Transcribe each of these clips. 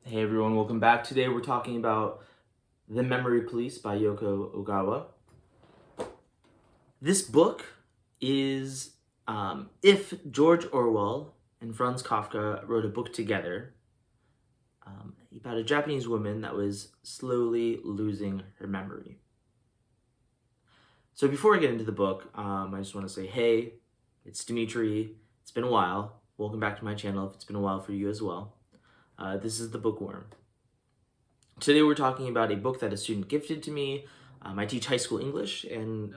Hey everyone, welcome back. Today we're talking about The Memory Police by Yoko Ogawa. This book is if George Orwell and Franz Kafka wrote a book together about a Japanese woman that was slowly losing her memory. So before I get into the book, I just want to say, hey, it's Dimitri. It's been a while. Welcome back to my channel if it's been a while for you as well. This is The Bookworm. Today we're talking about a book that a student gifted to me. I teach high school English, and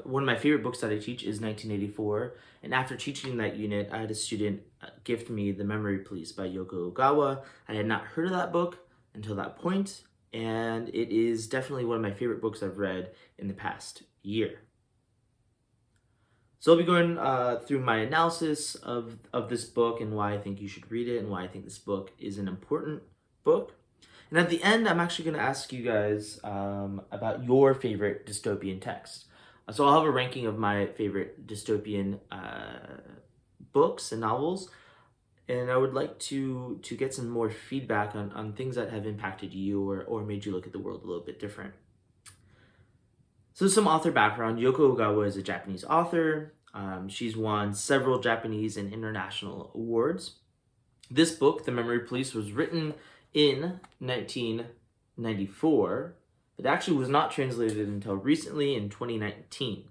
one of my favorite books that I teach is 1984. And after teaching that unit, I had a student gift me The Memory Police by Yoko Ogawa. I had not heard of that book until that point, and it is definitely one of my favorite books I've read in the past year. So I'll be going through my analysis of this book and why I think you should read it and why I think this book is an important book. And at the end, I'm actually going to ask you guys about your favorite dystopian text. So I'll have a ranking of my favorite dystopian books and novels. And I would like to get some more feedback on things that have impacted you or made you look at the world a little bit different. So some author background. Yoko Ogawa is a Japanese author. She's won several Japanese and international awards. This book, The Memory Police, was written in 1994. It actually was not translated until recently in 2019.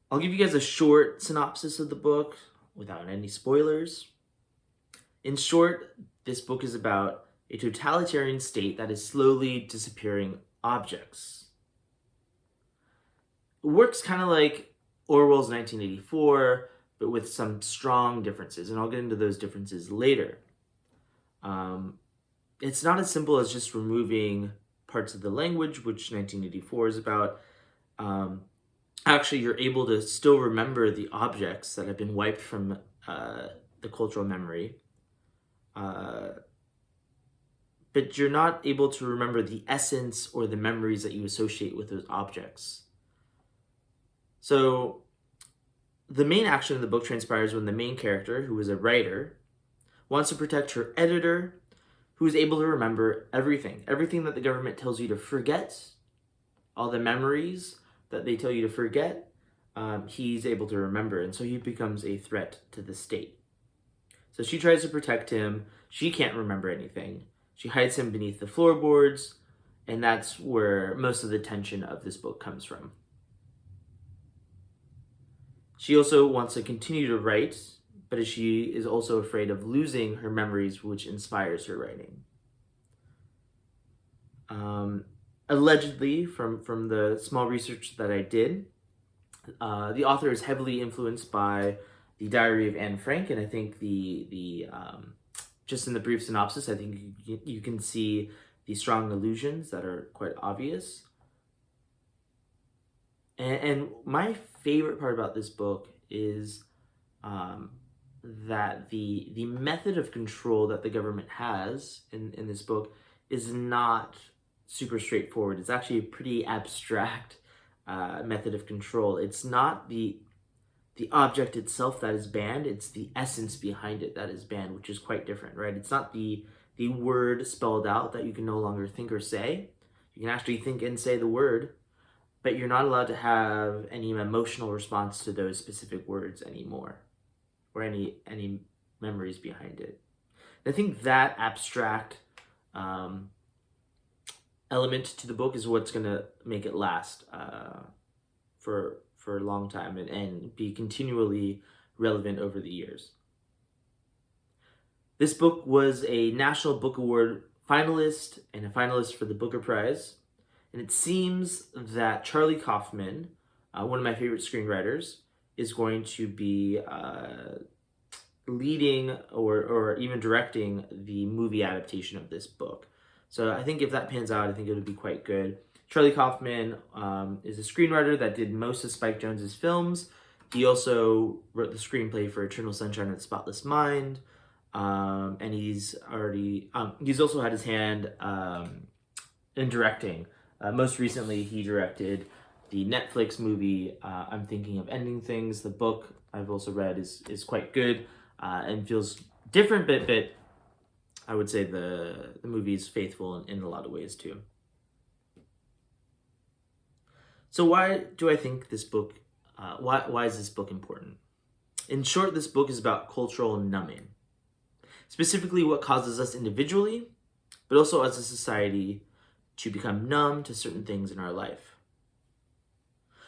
I'll give you guys a short synopsis of the book without any spoilers. In short, this book is about a totalitarian state that is slowly disappearing objects. It works kind of like Orwell's 1984, but with some strong differences, and I'll get into those differences later. It's not as simple as just removing parts of the language, which 1984 is about. Actually, you're able to still remember the objects that have been wiped from the cultural memory, but you're not able to remember the essence or the memories that you associate with those objects. So the main action of the book transpires when the main character, who is a writer, wants to protect her editor, who is able to remember everything that the government tells you to forget, all the memories that they tell you to forget, he's able to remember, and so he becomes a threat to the state. So she tries to protect him. She can't remember anything. She hides him beneath the floorboards, and that's where most of the tension of this book comes from. She also wants to continue to write, but she is also afraid of losing her memories, which inspires her writing. Allegedly, from the small research that I did, the author is heavily influenced by the Diary of Anne Frank, and I think the just in the brief synopsis, I think you can see the strong allusions that are quite obvious. And my favorite part about this book is that the method of control that the government has in this book is not super straightforward. It's actually a pretty abstract method of control. It's not the object itself that is banned, it's the essence behind it that is banned, which is quite different, right? It's not the word spelled out that you can no longer think or say. You can actually think and say the word, but you're not allowed to have any emotional response to those specific words anymore, or any memories behind it. And I think that abstract element to the book is what's going to make it last for a long time and be continually relevant over the years. This book was a National Book Award finalist and a finalist for the Booker Prize. And it seems that Charlie Kaufman, one of my favorite screenwriters, is going to be leading or even directing the movie adaptation of this book. So I think if that pans out, I think it would be quite good. Charlie Kaufman is a screenwriter that did most of Spike Jonze's films. He also wrote the screenplay for Eternal Sunshine of the Spotless Mind. And he's also had his hand in directing. Most recently, he directed the Netflix movie, I'm Thinking of Ending Things. The book I've also read is quite good and feels different, but I would say the movie is faithful in a lot of ways too. So why do I think this book? Why is this book important? In short, this book is about cultural numbing, specifically what causes us individually, but also as a society, to become numb to certain things in our life.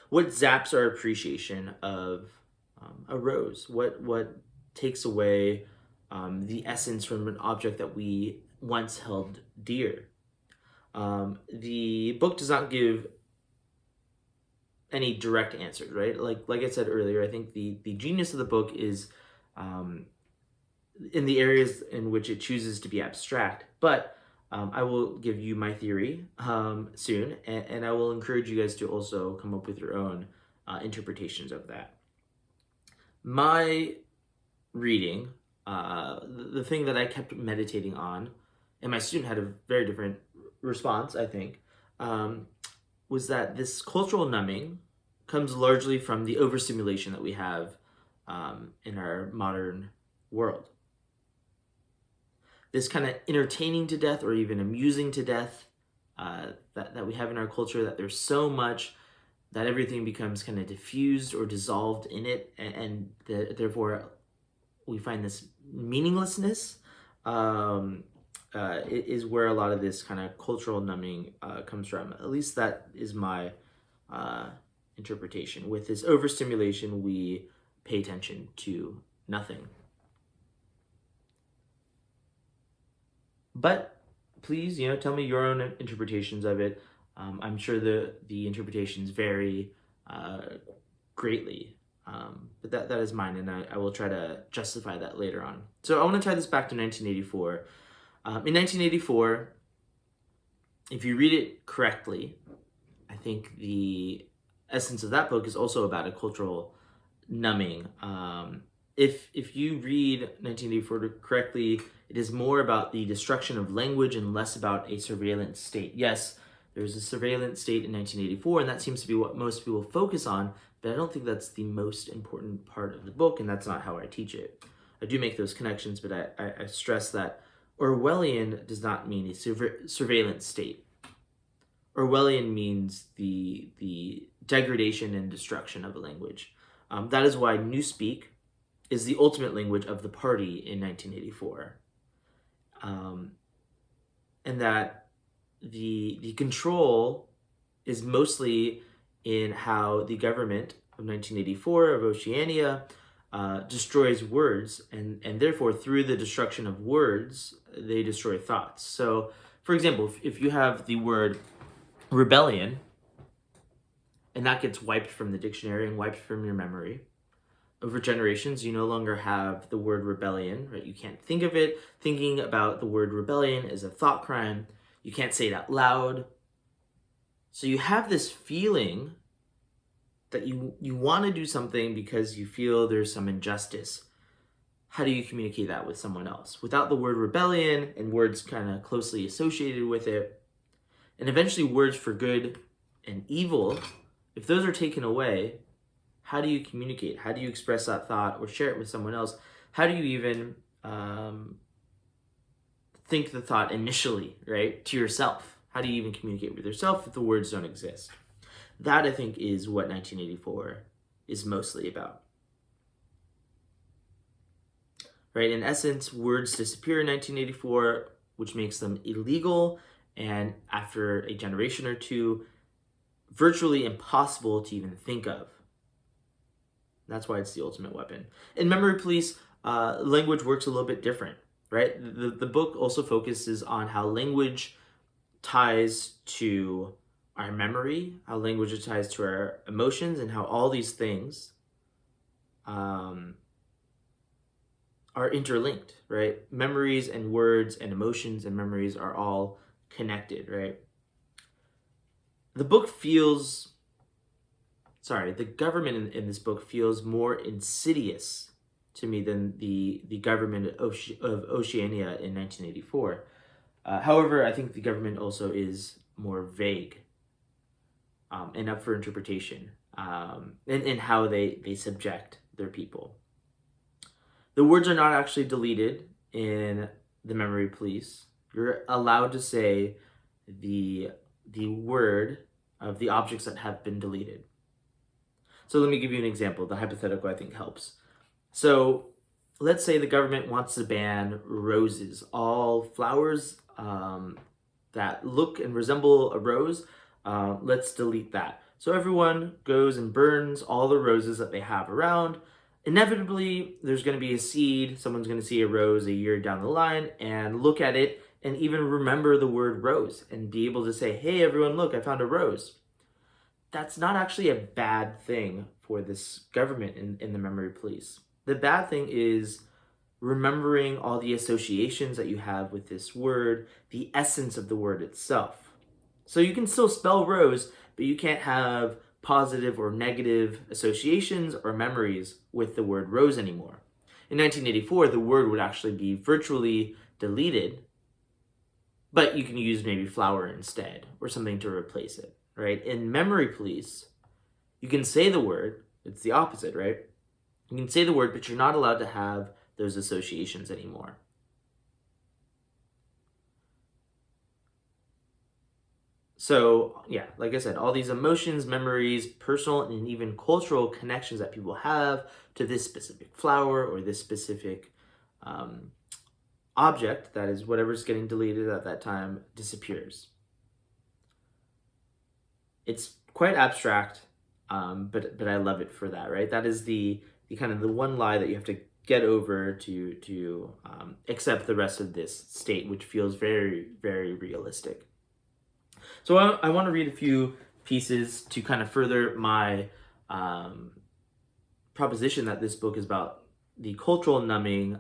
What zaps our appreciation of a rose? What takes away the essence from an object that we once held dear? The book does not give any direct answers, right? Like I said earlier, I think the genius of the book is in the areas in which it chooses to be abstract. But I will give you my theory soon, and I will encourage you guys to also come up with your own interpretations of that. My reading, the thing that I kept meditating on, and my student had a very different response, I think, was that this cultural numbing comes largely from the overstimulation that we have in our modern world. This kind of entertaining to death or even amusing to death that we have in our culture, that there's so much that everything becomes kind of diffused or dissolved in it, and therefore we find this meaninglessness is where a lot of this kind of cultural numbing comes from. At least that is my interpretation. With this overstimulation, we pay attention to nothing. But please, tell me your own interpretations of it. I'm sure the interpretations vary greatly, but that is mine, and I will try to justify that later on. So I want to tie this back to 1984. In 1984, if you read it correctly, I think the essence of that book is also about a cultural numbing. If you read 1984 correctly, it is more about the destruction of language and less about a surveillance state. Yes, there's a surveillance state in 1984, and that seems to be what most people focus on, but I don't think that's the most important part of the book, and that's not how I teach it. I do make those connections, but I stress that Orwellian does not mean a surveillance state. Orwellian means the degradation and destruction of a language. That is why Newspeak is the ultimate language of the party in 1984. And that the control is mostly in how the government of 1984 of Oceania destroys words, and therefore through the destruction of words, they destroy thoughts. So, for example, if you have the word rebellion, and that gets wiped from the dictionary and wiped from your memory, over generations, you no longer have the word rebellion, right? You can't think of it. Thinking about the word rebellion is a thought crime. You can't say it out loud. So you have this feeling that you want to do something because you feel there's some injustice. How do you communicate that with someone else? Without the word rebellion and words kind of closely associated with it, and eventually words for good and evil, if those are taken away, how do you communicate? How do you express that thought or share it with someone else? How do you even think the thought initially, right, to yourself? How do you even communicate with yourself if the words don't exist? That, I think, is what 1984 is mostly about. Right? In essence, words disappear in 1984, which makes them illegal, and after a generation or two, virtually impossible to even think of. That's why it's the ultimate weapon. In Memory Police, language works a little bit different, right? The book also focuses on how language ties to our memory, how language ties to our emotions, and how all these things are interlinked, right? Memories and words and emotions and memories are all connected, right? The government in this book feels more insidious to me than the government of Oceania in 1984. However, I think the government also is more vague and up for interpretation in how they subject their people. The words are not actually deleted in the memory police, you're allowed to say the word of the objects that have been deleted. So let me give you an example. The hypothetical I think helps. So let's say the government wants to ban roses, all flowers that look and resemble a rose. Let's delete that. So everyone goes and burns all the roses that they have around. Inevitably, there's going to be a seed. Someone's going to see a rose a year down the line and look at it and even remember the word rose and be able to say, hey, everyone, look, I found a rose. That's not actually a bad thing for this government in the memory police. The bad thing is remembering all the associations that you have with this word, the essence of the word itself. So you can still spell rose, but you can't have positive or negative associations or memories with the word rose anymore. In 1984, the word would actually be virtually deleted, but you can use maybe flower instead or something to replace it, right? In memory police, you can say the word, it's the opposite, right? You can say the word, but you're not allowed to have those associations anymore. So, yeah, like I said, all these emotions, memories, personal, and even cultural connections that people have to this specific flower or this specific object, that is whatever's getting deleted at that time, disappears. It's quite abstract, but I love it for that, right? That is the kind of the one lie that you have to get over to accept the rest of this state, which feels very, very realistic. So I want to read a few pieces to kind of further my proposition that this book is about the cultural numbing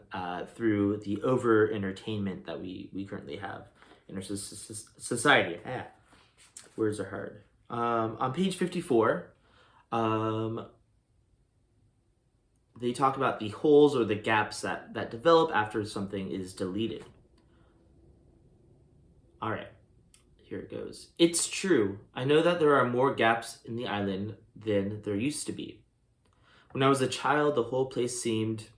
through the over-entertainment that we currently have in our society. Words are hard. On page 54, they talk about the holes or the gaps that develop after something is deleted. All right. Here it goes. It's true. I know that there are more gaps in the island than there used to be. When I was a child, the whole place seemed,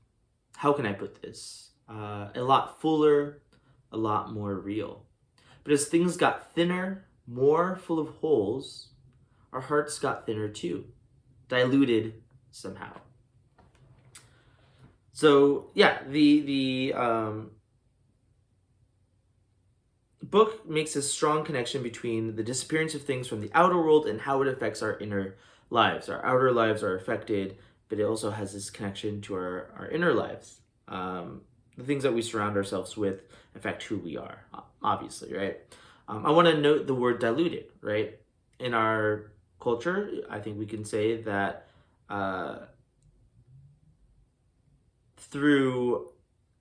how can I put this? A lot fuller, a lot more real. But as things got thinner, more full of holes, our hearts got thinner too, diluted somehow. So yeah, the book makes a strong connection between the disappearance of things from the outer world and how it affects our inner lives. Our outer lives are affected, but it also has this connection to our inner lives. The things that we surround ourselves with affect who we are, obviously, right? I want to note the word diluted, right? In our culture, I think we can say that through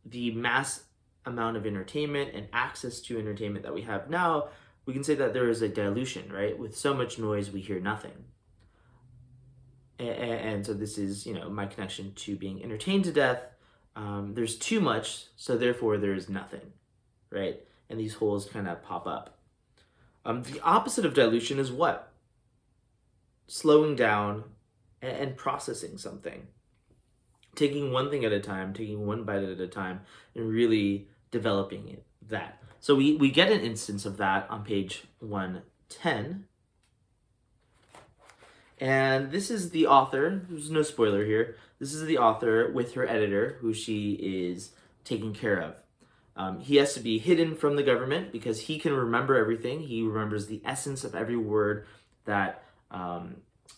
the mass amount of entertainment and access to entertainment that we have now, we can say that there is a dilution, right? With so much noise, we hear nothing. And so this is, my connection to being entertained to death. There's too much, so therefore there is nothing, right? And these holes kind of pop up. The opposite of dilution is what? Slowing down and processing something. Taking one thing at a time, taking one bite at a time, and really developing that. So we get an instance of that on page 110. And this is the author, there's no spoiler here, this is the author with her editor, who she is taking care of. He has to be hidden from the government because he can remember everything. He remembers the essence of every word that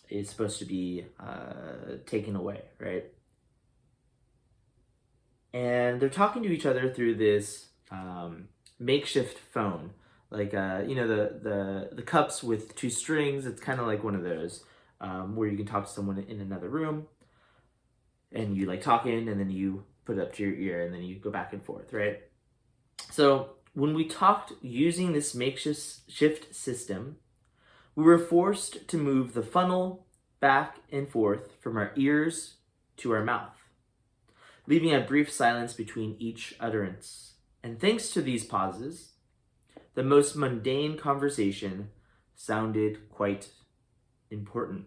is supposed to be taken away, right? And they're talking to each other through this makeshift phone, like the cups with two strings. It's kind of like one of those where you can talk to someone in another room, and you talk in, and then you put it up to your ear, and then you go back and forth, right? So when we talked using this makeshift system, we were forced to move the funnel back and forth from our ears to our mouth, leaving a brief silence between each utterance. And thanks to these pauses, the most mundane conversation sounded quite important.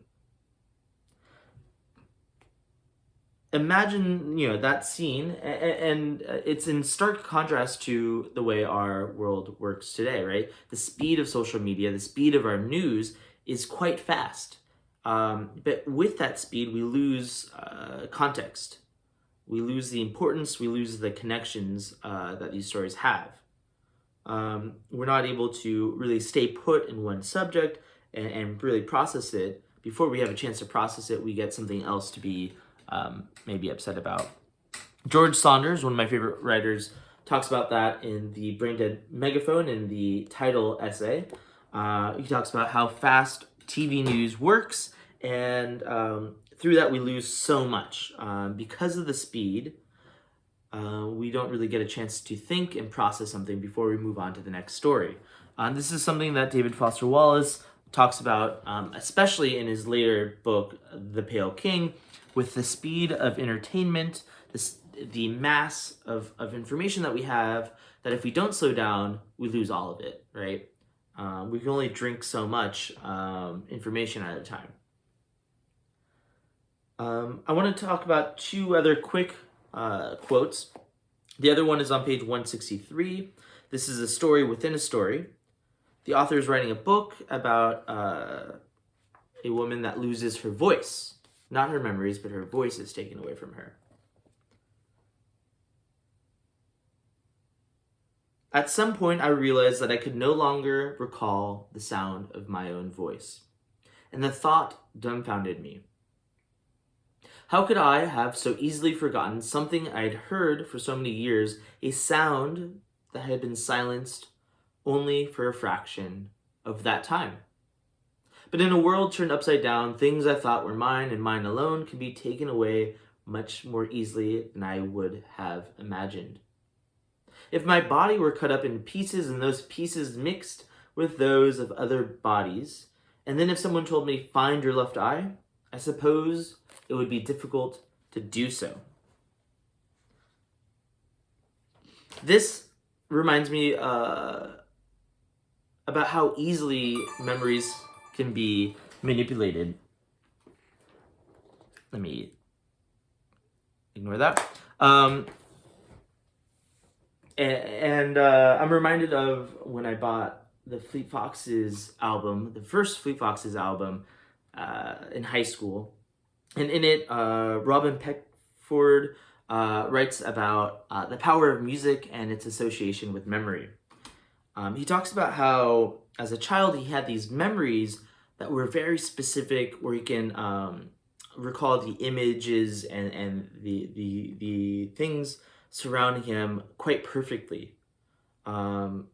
imagine, that scene, and it's in stark contrast to the way our world works today, right? The speed of social media, the speed of our news is quite fast. But with that speed, we lose context. We lose the importance, we lose the connections that these stories have. We're not able to really stay put in one subject and really process it. Before we have a chance to process it, we get something else to be maybe upset about. George Saunders, one of my favorite writers, talks about that in the Brain Dead Megaphone in the title essay. He talks about how fast TV news works, and through that we lose so much. Because of the speed, we don't really get a chance to think and process something before we move on to the next story. This is something that David Foster Wallace talks about, especially in his later book, The Pale King, with the speed of entertainment, the mass of information that we have, that if we don't slow down, we lose all of it, right? We can only drink so much information at a time. I want to talk about two other quick quotes. The other one is on page 163. This is a story within a story. The author is writing a book about a woman that loses her voice. Not her memories, but her voice is taken away from her. At some point, I realized that I could no longer recall the sound of my own voice, and the thought dumbfounded me. How could I have so easily forgotten something I had heard for so many years, a sound that had been silenced only for a fraction of that time? But in a world turned upside down, things I thought were mine and mine alone can be taken away much more easily than I would have imagined. If my body were cut up in pieces and those pieces mixed with those of other bodies, and then if someone told me, find your left eye, I suppose it would be difficult to do so. This reminds me about how easily memories can be manipulated. Let me ignore that. I'm reminded of when I bought the Fleet Foxes album, the first Fleet Foxes album in high school. And in it, Robin Peckford writes about the power of music and its association with memory. He talks about how, as a child, he had these memories that were very specific, where he can recall the images and the things surrounding him quite perfectly. But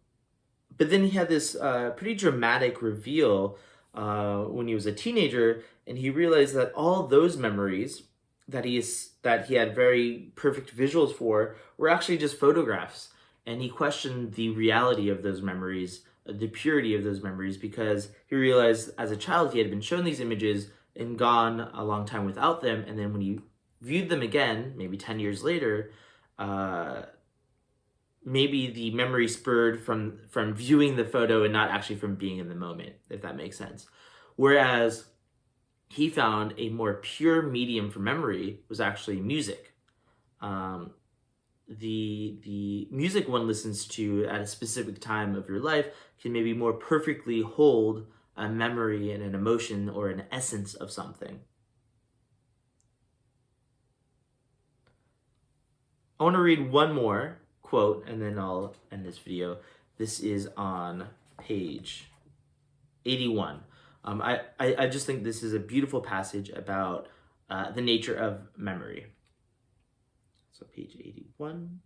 then he had this pretty dramatic reveal when he was a teenager, and he realized that all those memories that he had very perfect visuals for were actually just photographs. And he questioned the reality of those memories, the purity of those memories, because he realized as a child he had been shown these images and gone a long time without them. And then when he viewed them again, maybe 10 years later, maybe the memory spurred from viewing the photo and not actually from being in the moment, if that makes sense. Whereas he found a more pure medium for memory was actually music. The music one listens to at a specific time of your life can maybe more perfectly hold a memory and an emotion or an essence of something. I want to read one more quote and then I'll end this video. This is on page 81. I just think this is a beautiful passage about the nature of memory. So page 81.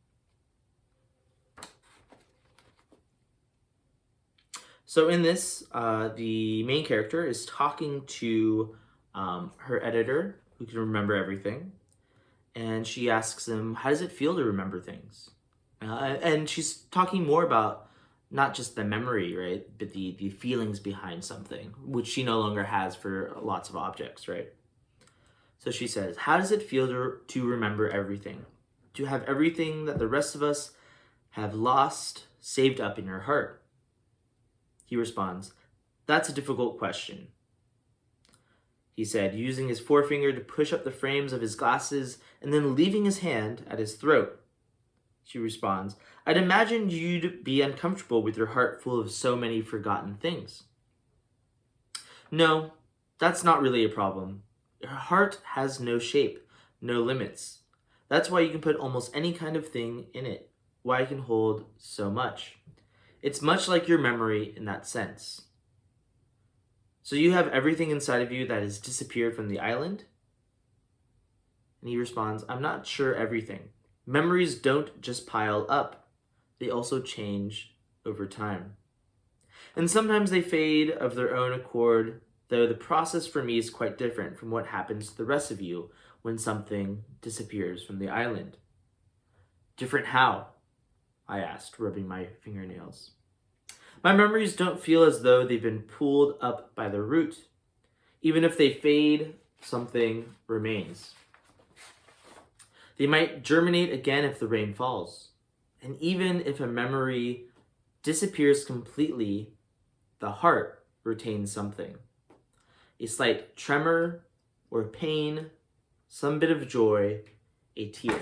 So in this, the main character is talking to her editor, who can remember everything. And she asks him, how does it feel to remember things? And she's talking more about not just the memory, right? But the feelings behind something, which she no longer has for lots of objects, right? So she says, how does it feel to remember everything? To have everything that the rest of us have lost saved up in your heart? He responds, that's a difficult question. he said, using his forefinger to push up the frames of his glasses and then leaving his hand at his throat. She responds, I'd imagined you'd be uncomfortable with your heart full of so many forgotten things. No, that's not really a problem. Your heart has no shape, no limits. That's why you can put almost any kind of thing in it, why it can hold so much. It's much like your memory in that sense. So you have everything inside of you that has disappeared from the island? And he responds, I'm not sure everything. Memories don't just pile up. They also change over time. And sometimes they fade of their own accord, though the process for me is quite different from what happens to the rest of you when something disappears from the island. Different how? I asked, rubbing my fingernails. My memories don't feel as though they've been pulled up by the root. Even if they fade, something remains. They might germinate again if the rain falls. And even if a memory disappears completely, the heart retains something. A slight tremor or pain, some bit of joy, a tear.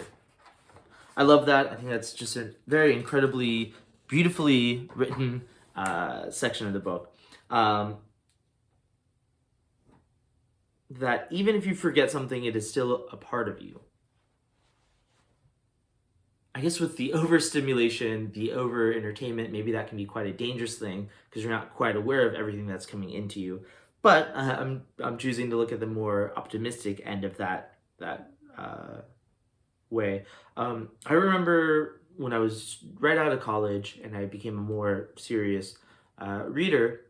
I love that. I think that's just a very incredibly, beautifully written section of the book. That even if you forget something, it is still a part of you. I guess with the overstimulation, the over-entertainment, maybe that can be quite a dangerous thing because you're not quite aware of everything that's coming into you. But I'm choosing to look at the more optimistic end of that way. I remember when I was right out of college and I became a more serious reader,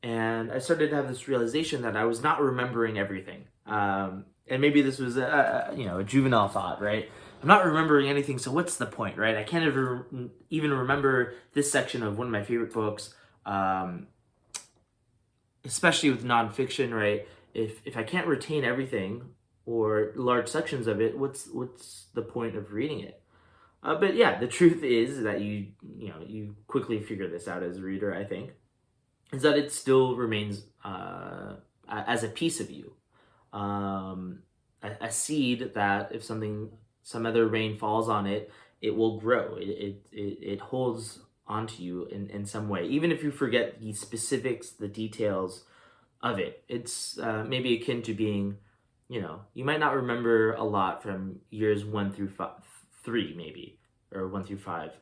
and I started to have this realization that I was not remembering everything. And maybe this was a juvenile thought, right? I'm not remembering anything, so what's the point, right? I can't ever even remember this section of one of my favorite books, especially with nonfiction, right? If I can't retain everything or large sections of it, what's the point of reading it? But yeah, the truth is that you quickly figure this out as a reader, I think, is that it still remains as a piece of you, a seed that if some other rain falls on it, it will grow. It holds onto you in some way, even if you forget the specifics, the details of it. It's maybe akin to being, you might not remember a lot from years 1 through 3, maybe, or 1 through 5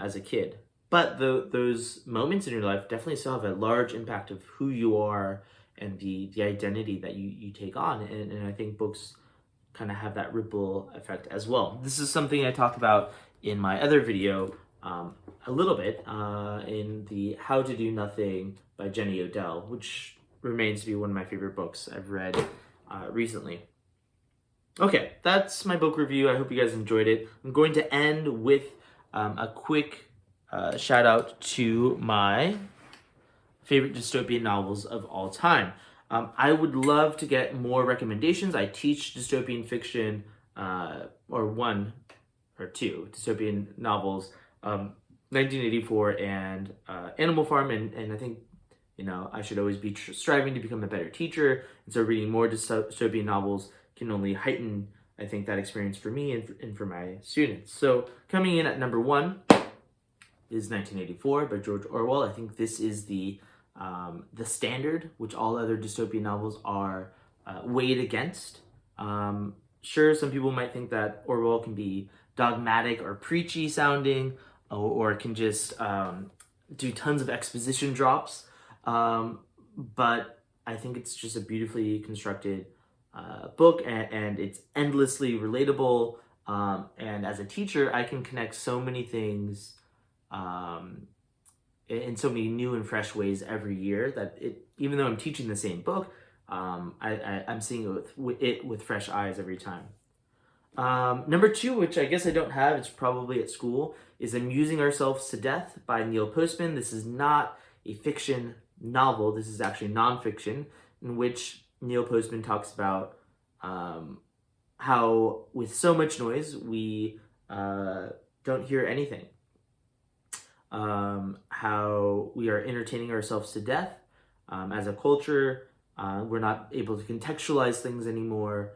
as a kid. But those moments in your life definitely still have a large impact of who you are and the identity that you take on. And I think books kind of have that ripple effect as well. This is something I talk about in my other video a little bit in the How to Do Nothing by Jenny Odell, which remains to be one of my favorite books I've read recently. Okay, that's my book review. I hope you guys enjoyed it. I'm going to end with a quick shout out to my favorite dystopian novels of all time. I would love to get more recommendations. I teach dystopian fiction, or 1 or 2 dystopian novels, 1984 and Animal Farm, and I think I should always be striving to become a better teacher, and so reading more dystopian novels can only heighten, I think, that experience for me and for my students. So coming in at number 1 is 1984 by George Orwell. I think this is the standard, which all other dystopian novels are weighed against. Sure, some people might think that Orwell can be dogmatic or preachy sounding, or can just do tons of exposition drops. But I think it's just a beautifully constructed book, and it's endlessly relatable. And as a teacher, I can connect so many things in so many new and fresh ways every year that even though I'm teaching the same book, I'm seeing it with fresh eyes every time. Number 2, which I guess I don't have, it's probably at school, is Amusing Ourselves to Death by Neil Postman. This is not a fiction novel. This is actually nonfiction, in which Neil Postman talks about how with so much noise we don't hear anything. How we are entertaining ourselves to death as a culture, We're not able to contextualize things anymore.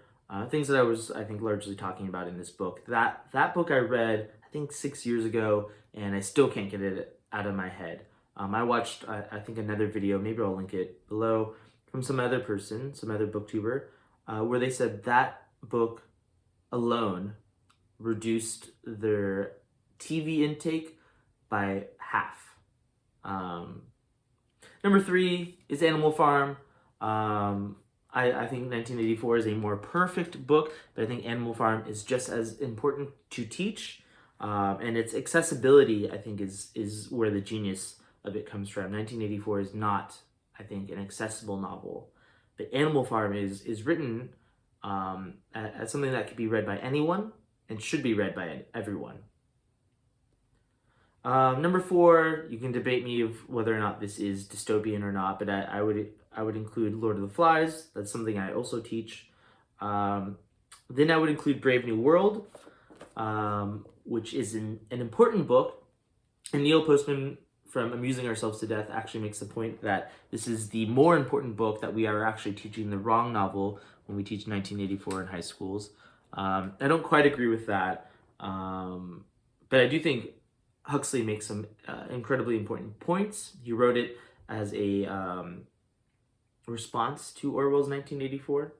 Things that I think, largely talking about in this book. That book I read, I think 6 years ago, and I still can't get it out of my head. I watched, I think, another video, maybe I'll link it below, from some other person, some other booktuber, where they said that book alone reduced their TV intake by half. Number 3 is Animal Farm. I think 1984 is a more perfect book, but I think Animal Farm is just as important to teach. And its accessibility, I think, is where the genius of it comes from. 1984 is not, I think, an accessible novel, but Animal Farm is written as something that could be read by anyone and should be read by everyone. Number 4, you can debate me of whether or not this is dystopian or not, but I would include Lord of the Flies. That's something I also teach. Then I would include Brave New World, which is an important book. And Neil Postman from Amusing Ourselves to Death actually makes the point that this is the more important book, that we are actually teaching the wrong novel when we teach 1984 in high schools. I don't quite agree with that, but I do think Huxley makes some incredibly important points. He wrote it as a response to Orwell's 1984.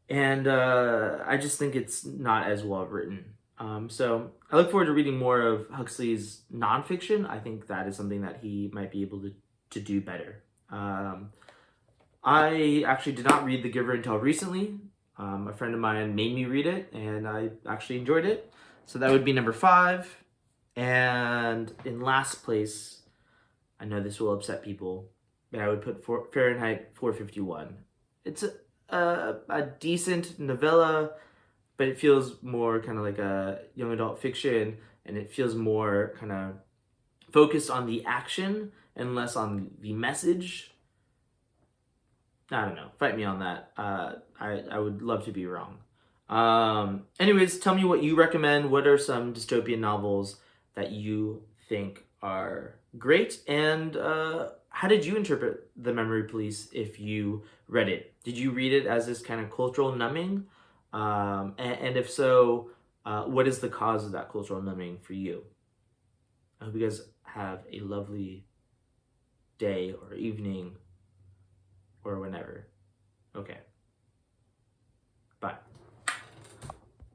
And I just think it's not as well written. So I look forward to reading more of Huxley's nonfiction. I think that is something that he might be able to do better. I actually did not read The Giver until recently. A friend of mine made me read it, and I actually enjoyed it. So that would be number 5. And in last place, I know this will upset people, but I would put Fahrenheit 451. It's a decent novella, but it feels more kind of like a young adult fiction, and it feels more kind of focused on the action and less on the message. I don't know. Fight me on that. I would love to be wrong. Anyways, tell me what you recommend. What are some dystopian novels that you think are great? And how did you interpret The Memory Police if you read it? Did you read it as this kind of cultural numbing? And if so, what is the cause of that cultural numbing for you? I hope you guys have a lovely day or evening or whenever. Okay.